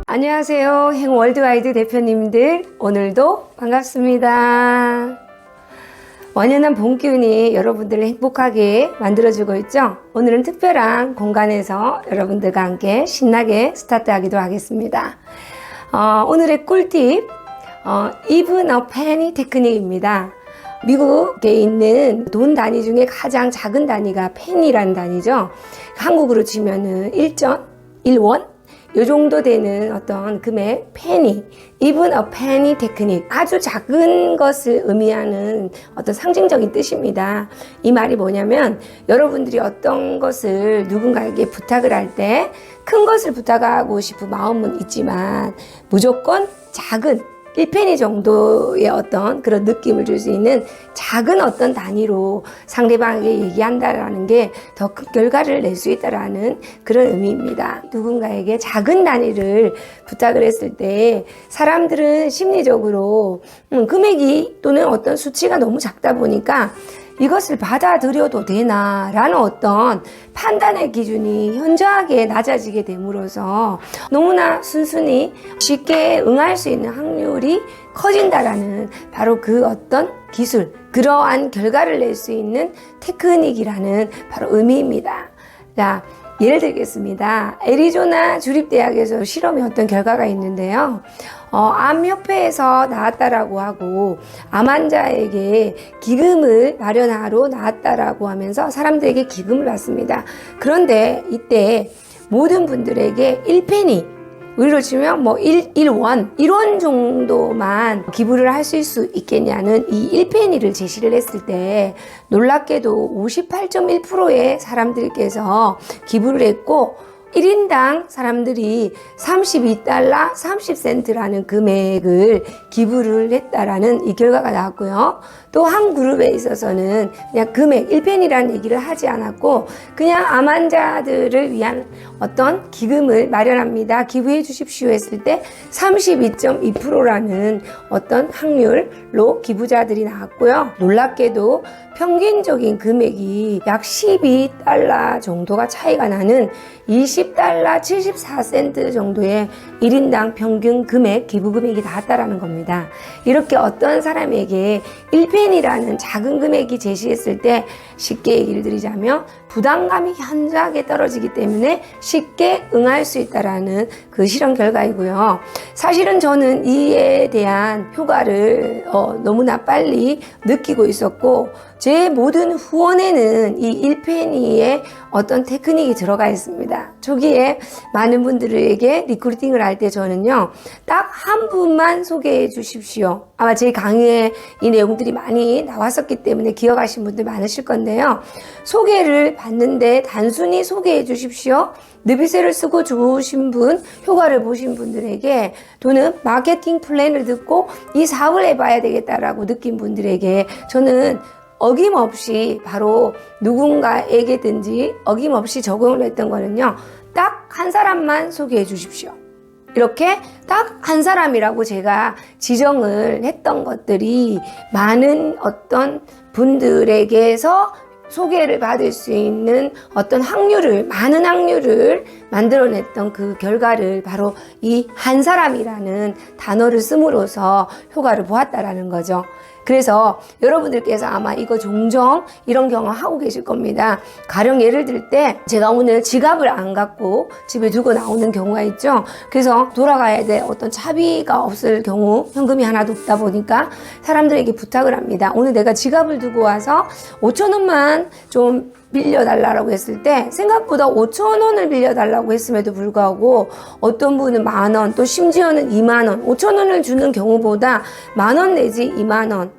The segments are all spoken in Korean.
안녕하세요. 행월드와이드 대표님들, 오늘도 반갑습니다. 완연한 봄 기운이 여러분들을 행복하게 만들어주고 있죠. 오늘은 특별한 공간에서 여러분들과 함께 신나게 스타트하기도 하겠습니다. 오늘의 꿀팁, Even a penny 테크닉입니다. 미국에 있는 돈 단위 중에 가장 작은 단위가 penny라는 단위죠. 한국으로 치면은 1원? 이 정도 되는 어떤 금액, penny, even a penny 테크닉. 아주 작은 것을 의미하는 어떤 상징적인 뜻입니다. 이 말이 뭐냐면, 여러분들이 어떤 것을 누군가에게 부탁을 할 때 큰 것을 부탁하고 싶은 마음은 있지만 무조건 작은 1페니 정도의 어떤 그런 느낌을 줄 수 있는 작은 어떤 단위로 상대방에게 얘기한다라는 게 더 큰 결과를 낼 수 있다라는 그런 의미입니다. 누군가에게 작은 단위를 부탁을 했을 때 사람들은 심리적으로 금액이 또는 어떤 수치가 너무 작다 보니까 이것을 받아들여도 되나 라는 어떤 판단의 기준이 현저하게 낮아지게 됨으로써 너무나 순순히 쉽게 응할 수 있는 확률이 커진다라는 바로 그 어떤 기술, 그러한 결과를 낼 수 있는 테크닉이라는 바로 의미입니다. 자, 예를 들겠습니다. 애리조나 주립대학에서 실험의 어떤 결과가 있는데요. 암협회에서 나왔다라고 하고 암 환자에게 기금을 마련하러 나왔다라고 하면서 사람들에게 기금을 받습니다. 그런데 이때 모든 분들에게 1페니, 우리로 치면 뭐 1원 정도만 기부를 하실 수 있겠냐는 이 1페니를 제시를 했을 때 놀랍게도 58.1%의 사람들께서 기부를 했고 1인당 사람들이 32달러 30센트라는 금액을 기부를 했다라는 이 결과가 나왔고요. 또 한 그룹에 있어서는 그냥 금액 1페니라는 얘기를 하지 않았고 그냥 암 환자들을 위한 어떤 기금을 마련합니다. 기부해 주십시오 했을 때 32.2%라는 어떤 확률로 기부자들이 나왔고요. 놀랍게도 평균적인 금액이 약 12달러 정도가 차이가 나는 20달러 74센트 정도의 1인당 평균 금액, 기부 금액이 나왔다라는 겁니다. 이렇게 어떤 사람에게 1페니라는 작은 금액이 제시했을 때 쉽게 얘기를 드리자면 부담감이 현저하게 떨어지기 때문에 쉽게 응할 수 있다라는 그 실험 결과이고요. 사실은 저는 이에 대한 효과를 너무나 빨리 느끼고 있었고 제 모든 후원에는 이 1페니의 어떤 테크닉이 들어가 있습니다. 초기에 많은 분들에게 리크루팅을 할 때 저는요, 딱 한 분만 소개해 주십시오. 아마 제 강의에 이 내용들이 많이 나왔었기 때문에 기억하신 분들 많으실 건데요. 소개를 받는데 단순히 소개해 주십시오. 느비세를 쓰고 좋으신 분, 효과를 보신 분들에게 또는 마케팅 플랜을 듣고 이 사업을 해봐야 되겠다라고 느낀 분들에게 저는 어김없이 바로 누군가에게든지 어김없이 적용을 했던 거는요. 딱 한 사람만 소개해 주십시오. 이렇게 딱 한 사람이라고 제가 지정을 했던 것들이 많은 어떤 분들에게서 소개를 받을 수 있는 어떤 많은 확률을 만들어냈던 그 결과를 바로 이 한 사람이라는 단어를 씀으로써 효과를 보았다라는 거죠. 그래서 여러분들께서 아마 이거 종종 이런 경험 하고 계실 겁니다. 가령 예를 들 때 제가 오늘 지갑을 안 갖고 집에 두고 나오는 경우가 있죠. 그래서 돌아가야 될 어떤 차비가 없을 경우 현금이 하나도 없다 보니까 사람들에게 부탁을 합니다. 오늘 내가 지갑을 두고 와서 5,000원만 좀 빌려달라고 했을 때 생각보다 5,000원을 빌려달라고 했음에도 불구하고 어떤 분은 10,000원 또 심지어는 20,000원 5,000원을 주는 경우보다 10,000원 내지 20,000원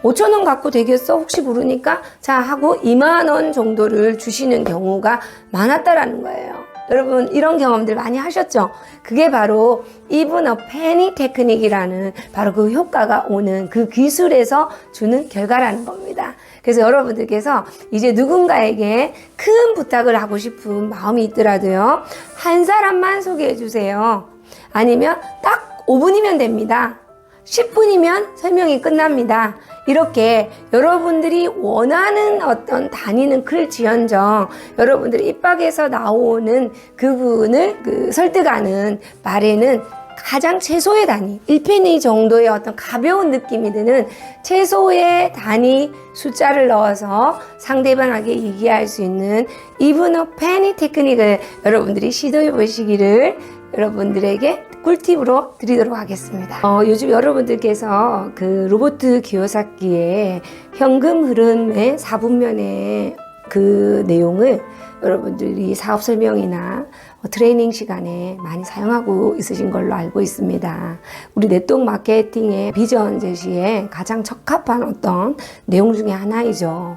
5,000원 갖고 되겠어? 혹시 모르니까 자 하고 20,000원 정도를 주시는 경우가 많았다라는 거예요. 여러분 이런 경험들 많이 하셨죠? 그게 바로 Even a penny 테크닉이라는 바로 그 효과가 오는 그 기술에서 주는 결과라는 겁니다. 그래서 여러분들께서 이제 누군가에게 큰 부탁을 하고 싶은 마음이 있더라도요, 한 사람만 소개해 주세요. 아니면 딱 5분이면 됩니다. 10분이면 설명이 끝납니다. 이렇게 여러분들이 원하는 어떤 다니는 글지언정 여러분들이 입밖에서 나오는 그분을 설득하는 말에는 가장 최소의 단위 1페니 정도의 어떤 가벼운 느낌이 드는 최소의 단위 숫자를 넣어서 상대방에게 얘기할 수 있는 Even a penny 테크닉을 여러분들이 시도해 보시기를 여러분들에게 꿀팁으로 드리도록 하겠습니다. 요즘 여러분들께서 그 로버트 기요사키의 현금 흐름의 4분면의 그 내용을 여러분들이 사업 설명이나 트레이닝 시간에 많이 사용하고 있으신 걸로 알고 있습니다. 우리 네트워크 마케팅의 비전 제시에 가장 적합한 어떤 내용 중에 하나이죠.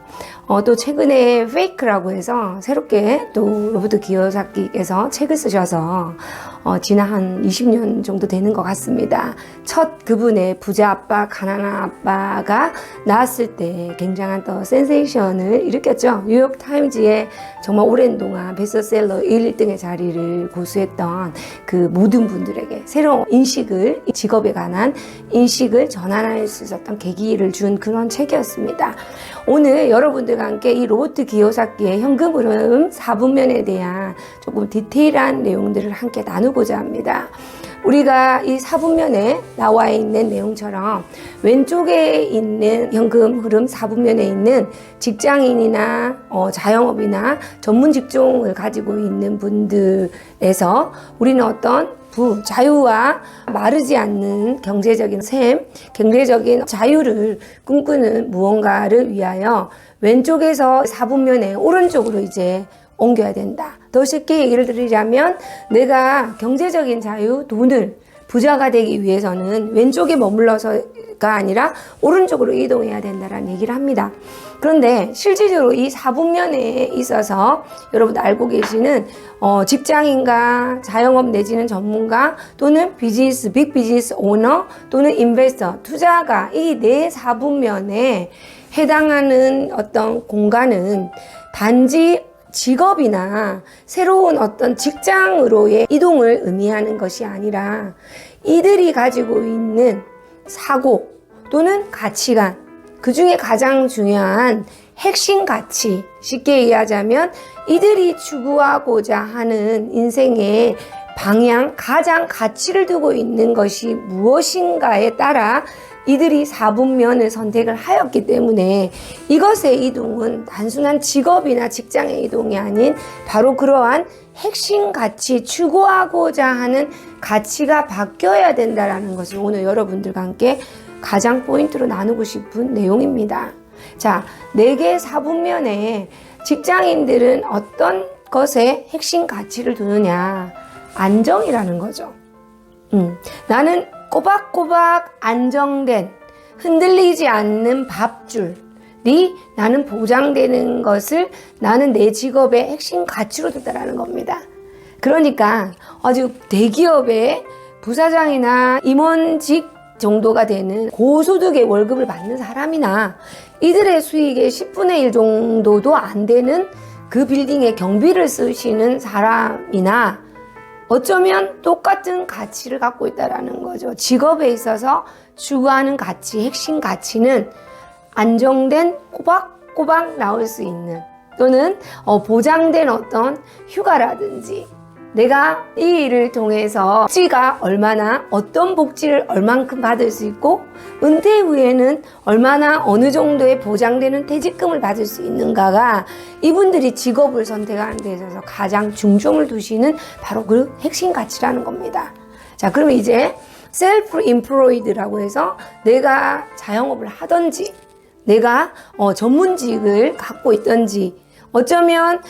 또 최근에 페이크라고 해서 새롭게 또 로버트 기요사키께서 책을 쓰셔서 지난 한 20년 정도 되는 것 같습니다. 첫 그분의 부자 아빠, 가난한 아빠가 나왔을 때 굉장한 또 센세이션을 일으켰죠. 뉴욕 타임즈에 정말 오랜 동안 베스트셀러 1등의 자리를 고수했던 그 모든 분들에게 새로운 인식을, 직업에 관한 인식을 전환할 수 있었던 계기를 준 그런 책이었습니다. 오늘 여러분들과 함께 이 로버트 기요사키의 현금 흐름 4분면에 대한 조금 디테일한 내용들을 함께 나누고자 합니다. 우리가 이 4분면에 나와 있는 내용처럼 왼쪽에 있는 현금 흐름 4분면에 있는 직장인이나 자영업이나 전문 직종을 가지고 있는 분들에서 우리는 어떤 자유와 마르지 않는 경제적인 셈, 경제적인 자유를 꿈꾸는 무언가를 위하여 왼쪽에서 4분면에 오른쪽으로 이제 옮겨야 된다. 더 쉽게 얘기를 드리자면 내가 경제적인 자유, 돈을 부자가 되기 위해서는 왼쪽에 머물러서가 아니라 오른쪽으로 이동해야 된다라는 얘기를 합니다. 그런데 실질적으로 이 4분면에 있어서 여러분들 알고 계시는 직장인과 자영업 내지는 전문가 또는 비즈니스, 빅 비즈니스 오너 또는 인베스터, 투자가 이 네 4분면에 해당하는 어떤 공간은 단지 직업이나 새로운 어떤 직장으로의 이동을 의미하는 것이 아니라 이들이 가지고 있는 사고 또는 가치관, 그 중에 가장 중요한 핵심 가치, 쉽게 얘기하자면 이들이 추구하고자 하는 인생의 방향, 가장 가치를 두고 있는 것이 무엇인가에 따라 이들이 4분면을 선택을 하였기 때문에 이것의 이동은 단순한 직업이나 직장의 이동이 아닌 바로 그러한 핵심 가치, 추구하고자 하는 가치가 바뀌어야 된다는 것을 오늘 여러분들과 함께 가장 포인트로 나누고 싶은 내용입니다. 자, 4개 4분면에 직장인들은 어떤 것에 핵심 가치를 두느냐? 안정이라는 거죠. 나는 꼬박꼬박 안정된, 흔들리지 않는 밥줄이 나는 보장되는 것을 나는 내 직업의 핵심 가치로 둔다라는 겁니다. 그러니까 아주 대기업의 부사장이나 임원직 정도가 되는 고소득의 월급을 받는 사람이나 이들의 수익의 10분의 1 정도도 안 되는 그 빌딩의 경비를 쓰시는 사람이나 어쩌면 똑같은 가치를 갖고 있다는 거죠. 직업에 있어서 추구하는 가치, 핵심 가치는 안정된 꼬박꼬박 나올 수 있는 또는 보장된 어떤 휴가라든지 내가 이 일을 통해서 복지가 얼마나 어떤 복지를 얼만큼 받을 수 있고 은퇴 후에는 얼마나 어느 정도의 보장되는 퇴직금을 받을 수 있는가가 이분들이 직업을 선택하는 데 있어서 가장 중점을 두시는 바로 그 핵심 가치라는 겁니다. 자, 그러면 이제 셀프 임플로이드라고 해서 내가 자영업을 하든지 내가 전문직을 갖고 있든지 어쩌면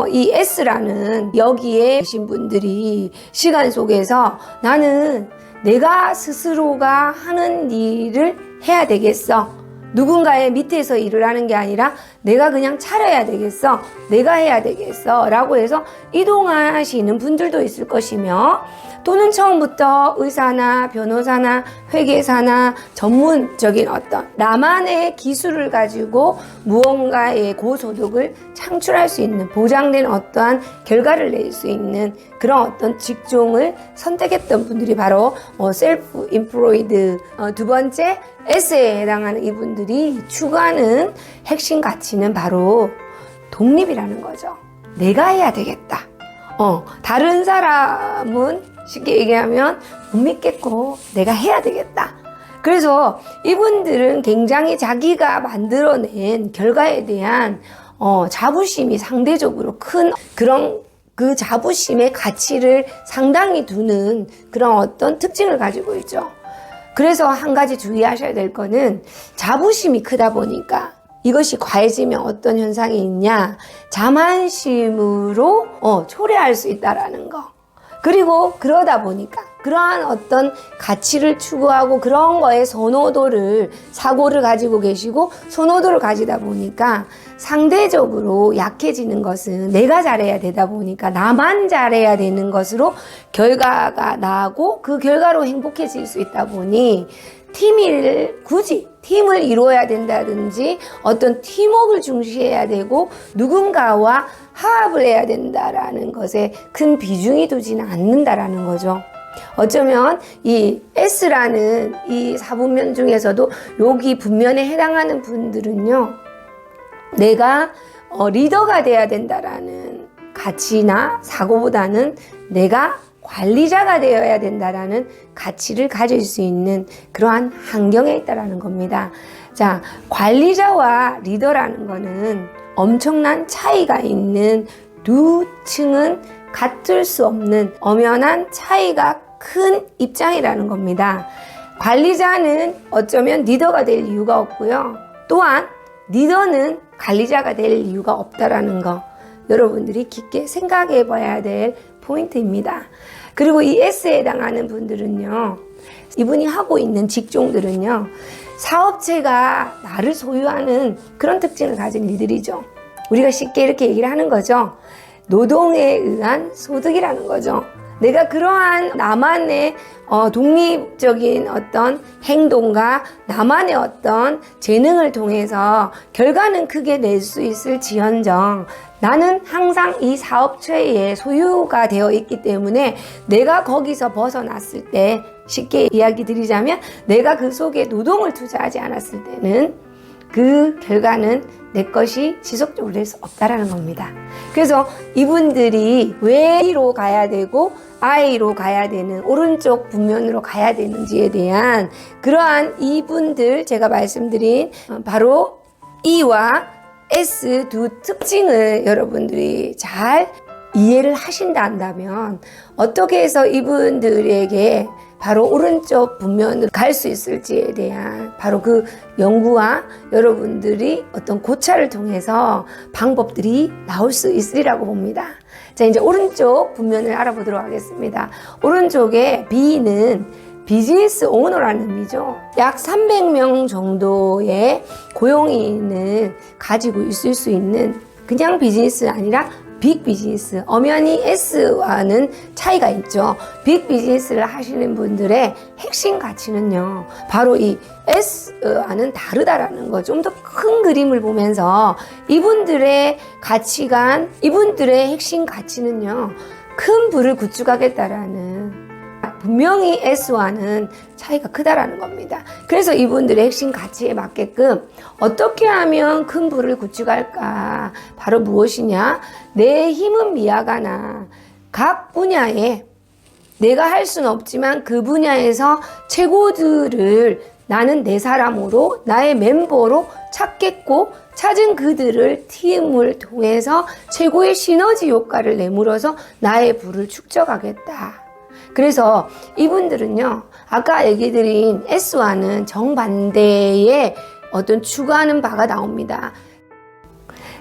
이 S라는 여기에 계신 분들이 시간 속에서 나는 내가 스스로가 하는 일을 해야 되겠어. 누군가의 밑에서 일을 하는 게 아니라 내가 그냥 차려야 되겠어, 내가 해야 되겠어 라고 해서 이동하시는 분들도 있을 것이며, 또는 처음부터 의사나 변호사나 회계사나 전문적인 어떤 나만의 기술을 가지고 무언가의 고소득을 창출할 수 있는, 보장된 어떠한 결과를 낼 수 있는 그런 어떤 직종을 선택했던 분들이 바로 셀프 인플로이드, 두 번째 S에 해당하는 이분들이 추구하는 핵심 가치는 바로 독립이라는 거죠. 내가 해야 되겠다. 다른 사람은 쉽게 얘기하면 못 믿겠고 내가 해야 되겠다. 그래서 이분들은 굉장히 자기가 만들어낸 결과에 대한 자부심이 상대적으로 큰, 그런 그 자부심의 가치를 상당히 두는 그런 어떤 특징을 가지고 있죠. 그래서 한 가지 주의하셔야 될 거는, 자부심이 크다 보니까 이것이 과해지면 어떤 현상이 있냐, 자만심으로 초래할 수 있다라는 거. 그리고 그러다 보니까 그러한 어떤 가치를 추구하고 그런 거에 선호도를, 사고를 가지고 계시고 선호도를 가지다 보니까 상대적으로 약해지는 것은 내가 잘해야 되다 보니까 나만 잘해야 되는 것으로 결과가 나고, 그 결과로 행복해질 수 있다 보니 굳이 팀을 이루어야 된다든지 어떤 팀워크를 중시해야 되고 누군가와 화합을 해야 된다라는 것에 큰 비중이 두지는 않는다라는 거죠. 어쩌면 이 S라는 이 사분면 중에서도 여기 분면에 해당하는 분들은요, 내가 리더가 돼야 된다라는 가치나 사고보다는 내가 관리자가 되어야 된다라는 가치를 가질 수 있는 그러한 환경에 있다라는 겁니다. 자, 관리자와 리더라는 거는 엄청난 차이가 있는, 두 층은 같을 수 없는 엄연한 차이가 큰 입장이라는 겁니다. 관리자는 어쩌면 리더가 될 이유가 없고요. 또한 리더는 관리자가 될 이유가 없다라는 거, 여러분들이 깊게 생각해 봐야 될 포인트입니다. 그리고 이 S에 해당하는 분들은요, 이분이 하고 있는 직종들은요, 사업체가 나를 소유하는 그런 특징을 가진 이들이죠. 우리가 쉽게 이렇게 얘기를 하는 거죠. 노동에 의한 소득이라는 거죠. 내가 그러한 나만의 독립적인 어떤 행동과 나만의 어떤 재능을 통해서 결과는 크게 낼 수 있을지언정, 나는 항상 이 사업체의 소유가 되어 있기 때문에 내가 거기서 벗어났을 때, 쉽게 이야기 드리자면 내가 그 속에 노동을 투자하지 않았을 때는 그 결과는 내 것이 지속적으로 될 수 없다라는 겁니다. 그래서 이분들이 왜로 가야 되고 I로 가야 되는, 오른쪽 분면으로 가야 되는지에 대한 그러한 이분들, 제가 말씀드린 바로 E와 S 두 특징을 여러분들이 잘 이해를 하신다 한다면 어떻게 해서 이분들에게 바로 오른쪽 분면으로 갈 수 있을지에 대한 바로 그 연구와 여러분들이 어떤 고찰을 통해서 방법들이 나올 수 있으리라고 봅니다. 자, 이제 오른쪽 분면을 알아보도록 하겠습니다. 오른쪽에 B는 비즈니스 오너라는 의미죠. 약 300명 정도의 고용인을 가지고 있을 수 있는 그냥 비즈니스가 아니라 빅 비즈니스, 엄연히 S와는 차이가 있죠. 빅 비즈니스를 하시는 분들의 핵심 가치는요, 바로 이 S와는 다르다라는 거. 좀 더 큰 그림을 보면서 이분들의 가치관, 이분들의 핵심 가치는요, 큰 부를 구축하겠다라는, 분명히 S와는 차이가 크다라는 겁니다. 그래서 이분들의 핵심 가치에 맞게끔 어떻게 하면 큰 부를 구축할까? 바로 무엇이냐? 내 힘은 미약하나 각 분야에 내가 할 수는 없지만 그 분야에서 최고들을 나는 내 사람으로, 나의 멤버로 찾겠고, 찾은 그들을 팀을 통해서 최고의 시너지 효과를 내물어서 나의 부를 축적하겠다. 그래서 이분들은요, 아까 얘기 드린 S와는 정반대의 어떤 추구하는 바가 나옵니다.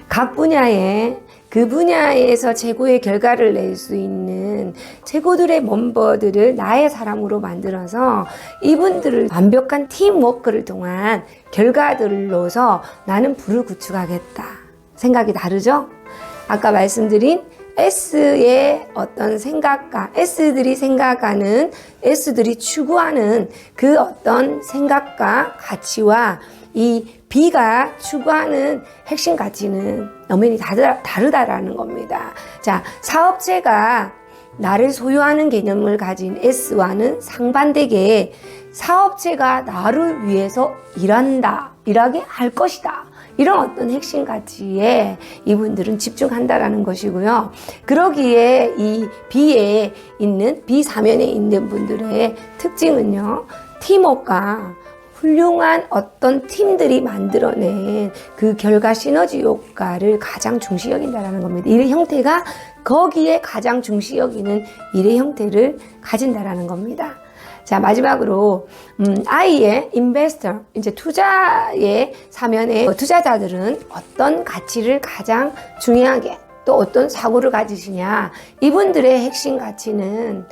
각 분야에 그 분야에서 최고의 결과를 낼 수 있는 최고들의 멤버들을 나의 사람으로 만들어서 이분들을 완벽한 팀워크를 통한 결과들로서 나는 부를 구축하겠다. 생각이 다르죠? 아까 말씀드린 S의 어떤 생각과 S들이 생각하는, S들이 추구하는 그 어떤 생각과 가치와 이 B가 추구하는 핵심 가치는 엄연히 다르다라는 겁니다. 자, 사업체가 나를 소유하는 개념을 가진 S와는 상반되게 사업체가 나를 위해서 일하게 할 것이다. 이런 어떤 핵심 가치에 이분들은 집중한다라는 것이고요. 그러기에 이 B 사면에 있는 분들의 특징은요, 팀워크가 훌륭한 어떤 팀들이 만들어낸 그 결과 시너지 효과를 가장 중시 여긴다라는 겁니다. 일의 형태가 거기에 가장 중시 여기는 일의 형태를 가진다라는 겁니다. 자, 마지막으로 I의 인베스터, 이제 투자의 사면에 투자자들은 어떤 가치를 가장 중요하게 또 어떤 사고를 가지시냐, 이분들의 핵심 가치는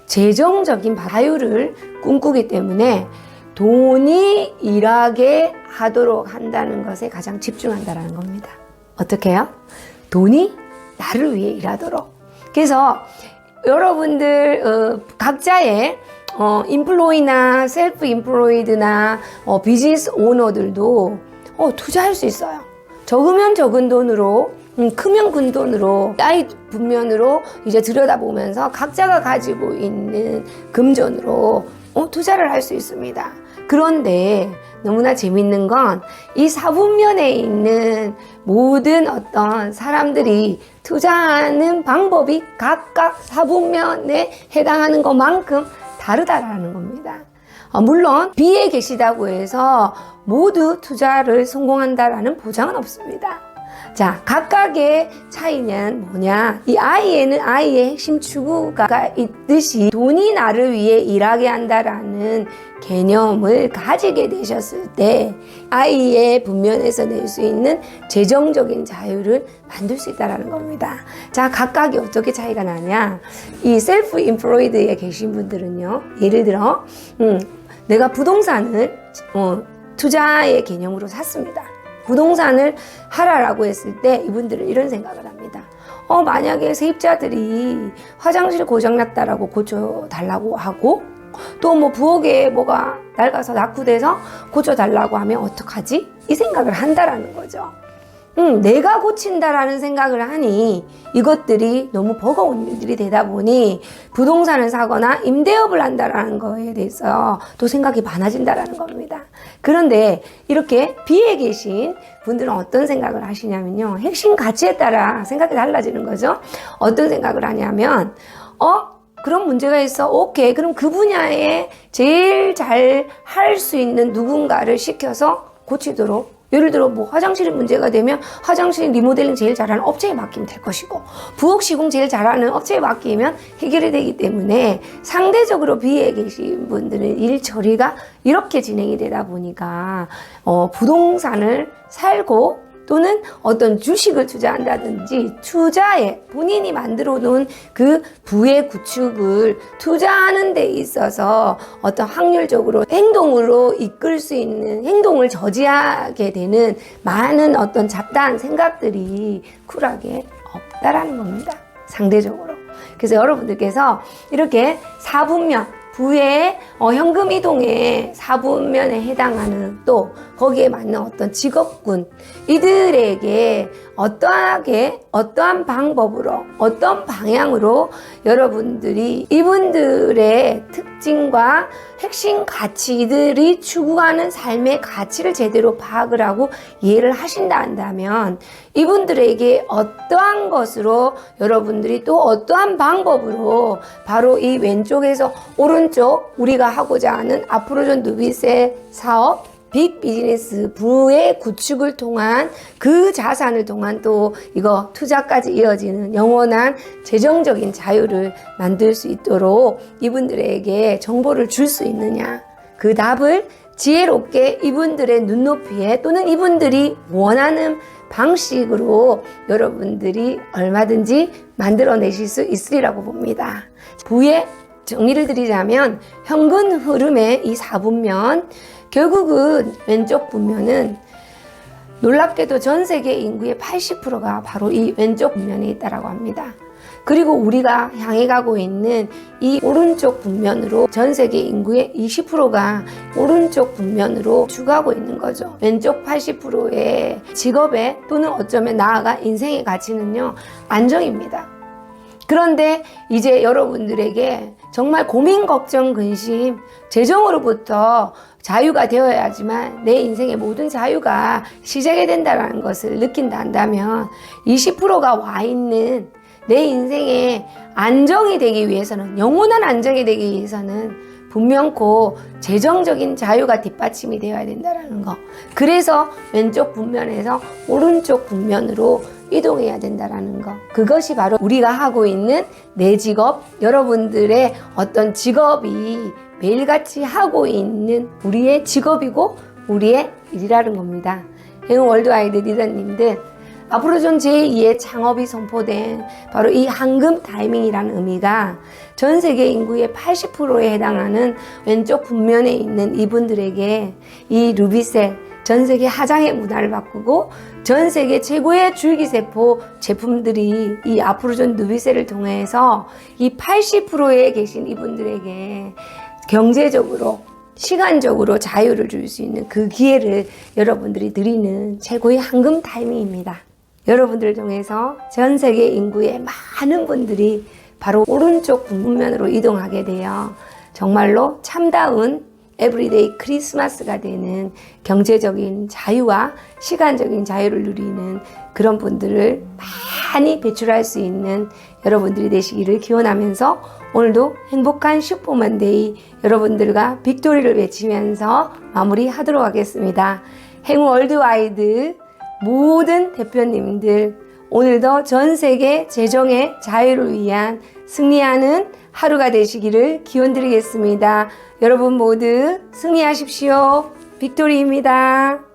재정적인 자유를 꿈꾸기 때문에 돈이 일하게 하도록 한다는 것에 가장 집중한다는 겁니다. 어떻게 해요? 돈이 나를 위해 일하도록. 그래서 여러분들 각자의 인플로이나 셀프 인플로이드나 비즈니스 오너들도 투자할 수 있어요. 적으면 적은 돈으로, 크면 큰 돈으로, 나이 분면으로 이제 들여다보면서 각자가 가지고 있는 금전으로 투자를 할 수 있습니다. 그런데 너무나 재밌는 건 이 사분면에 있는 모든 어떤 사람들이 투자하는 방법이 각각 사분면에 해당하는 것만큼 다르다라는 겁니다. 물론 B에 계시다고 해서 모두 투자를 성공한다라는 보장은 없습니다. 자, 각각의 차이는 뭐냐? 이 I에는 I의 핵심 추구가 있듯이 돈이 나를 위해 일하게 한다라는 개념을 가지게 되셨을 때 I의 분면에서 낼 수 있는 재정적인 자유를 만들 수 있다는 겁니다. 자, 각각이 어떻게 차이가 나냐? 이 셀프 인플로이드에 계신 분들은요, 예를 들어 내가 부동산을 투자의 개념으로 샀습니다. 부동산을 하라라고 했을 때 이분들은 이런 생각을 합니다. 만약에 세입자들이 화장실 고장났다라고 고쳐달라고 하고 또 뭐 부엌에 뭐가 낡아서 낙후돼서 고쳐달라고 하면 어떡하지? 이 생각을 한다라는 거죠. 내가 고친다라는 생각을 하니 이것들이 너무 버거운 일들이 되다 보니 부동산을 사거나 임대업을 한다라는 거에 대해서 또 생각이 많아진다라는 겁니다. 그런데 이렇게 B에 계신 분들은 어떤 생각을 하시냐면요, 핵심 가치에 따라 생각이 달라지는 거죠. 어떤 생각을 하냐면 그런 문제가 있어. 오케이. 그럼 그 분야에 제일 잘 할 수 있는 누군가를 시켜서 고치도록, 예를 들어 뭐 화장실이 문제가 되면 화장실 리모델링 제일 잘하는 업체에 맡기면 될 것이고, 부엌 시공 제일 잘하는 업체에 맡기면 해결이 되기 때문에 상대적으로 B에 계신 분들은 일 처리가 이렇게 진행이 되다 보니까 부동산을 살고 또는 어떤 주식을 투자한다든지 투자에 본인이 만들어 놓은 그 부의 구축을 투자하는 데 있어서 어떤 확률적으로 행동으로 이끌 수 있는, 행동을 저지하게 되는 많은 어떤 잡다한 생각들이 쿨하게 없다라는 겁니다. 상대적으로. 그래서 여러분들께서 이렇게 사분면, 부의 현금 이동의 사분면에 해당하는 또 거기에 맞는 어떤 직업군, 이들에게 어떠한 방법으로 어떤 방향으로 여러분들이 이분들의 특징과 핵심 가치, 이들이 추구하는 삶의 가치를 제대로 파악을 하고 이해를 하신다 한다면 이분들에게 어떠한 것으로 여러분들이 또 어떠한 방법으로 바로 이 왼쪽에서 오른쪽 우리가 하고자 하는 아프로존 누비세 사업 빅 비즈니스 부의 구축을 통한 그 자산을 통한 또 이거 투자까지 이어지는 영원한 재정적인 자유를 만들 수 있도록 이분들에게 정보를 줄 수 있느냐, 그 답을 지혜롭게 이분들의 눈높이에 또는 이분들이 원하는 방식으로 여러분들이 얼마든지 만들어내실 수 있으리라고 봅니다. 부의 정리를 드리자면 현근 흐름의 이 4분면, 결국은 왼쪽 분면은 놀랍게도 전 세계 인구의 80%가 바로 이 왼쪽 분면에 있다고 합니다. 그리고 우리가 향해 가고 있는 이 오른쪽 분면으로 전 세계 인구의 20%가 오른쪽 분면으로 죽어가고 있는 거죠. 왼쪽 80%의 직업에 또는 어쩌면 나아가 인생의 가치는요, 안정입니다. 그런데 이제 여러분들에게 정말 고민, 걱정, 근심, 재정으로부터 자유가 되어야지만 내 인생의 모든 자유가 시작이 된다는 것을 느낀다 한다면 20%가 와 있는 내 인생의 안정이 되기 위해서는, 영원한 안정이 되기 위해서는 분명코 재정적인 자유가 뒷받침이 되어야 된다는 거. 그래서 왼쪽 분면에서 오른쪽 분면으로 이동해야 된다는 거. 그것이 바로 우리가 하고 있는 내 직업, 여러분들의 어떤 직업이 매일같이 하고 있는 우리의 직업이고 우리의 일이라는 겁니다. 행운 월드와이드 리더님들, 앞으로 전 제2의 창업이 선포된 바로 이 황금 타이밍이라는 의미가 전 세계 인구의 80%에 해당하는 왼쪽 분면에 있는 이분들에게 이 루비셀, 전 세계 화장의 문화를 바꾸고 전 세계 최고의 줄기세포 제품들이 이 아프로존 누비셀을 통해서 이 80%에 계신 이분들에게 경제적으로, 시간적으로 자유를 줄 수 있는 그 기회를 여러분들이 드리는 최고의 황금 타이밍입니다. 여러분들을 통해서 전 세계 인구의 많은 분들이 바로 오른쪽 분면으로 이동하게 되어 정말로 참다운 에브리데이 크리스마스가 되는 경제적인 자유와 시간적인 자유를 누리는 그런 분들을 많이 배출할 수 있는 여러분들이 되시기를 기원하면서 오늘도 행복한 슈퍼먼데이 여러분들과 빅토리를 외치면서 마무리하도록 하겠습니다. 행운 월드와이드 모든 대표님들, 오늘도 전 세계 재정의 자유를 위한 승리하는 하루가 되시기를 기원드리겠습니다. 여러분 모두 승리하십시오. 빅토리입니다.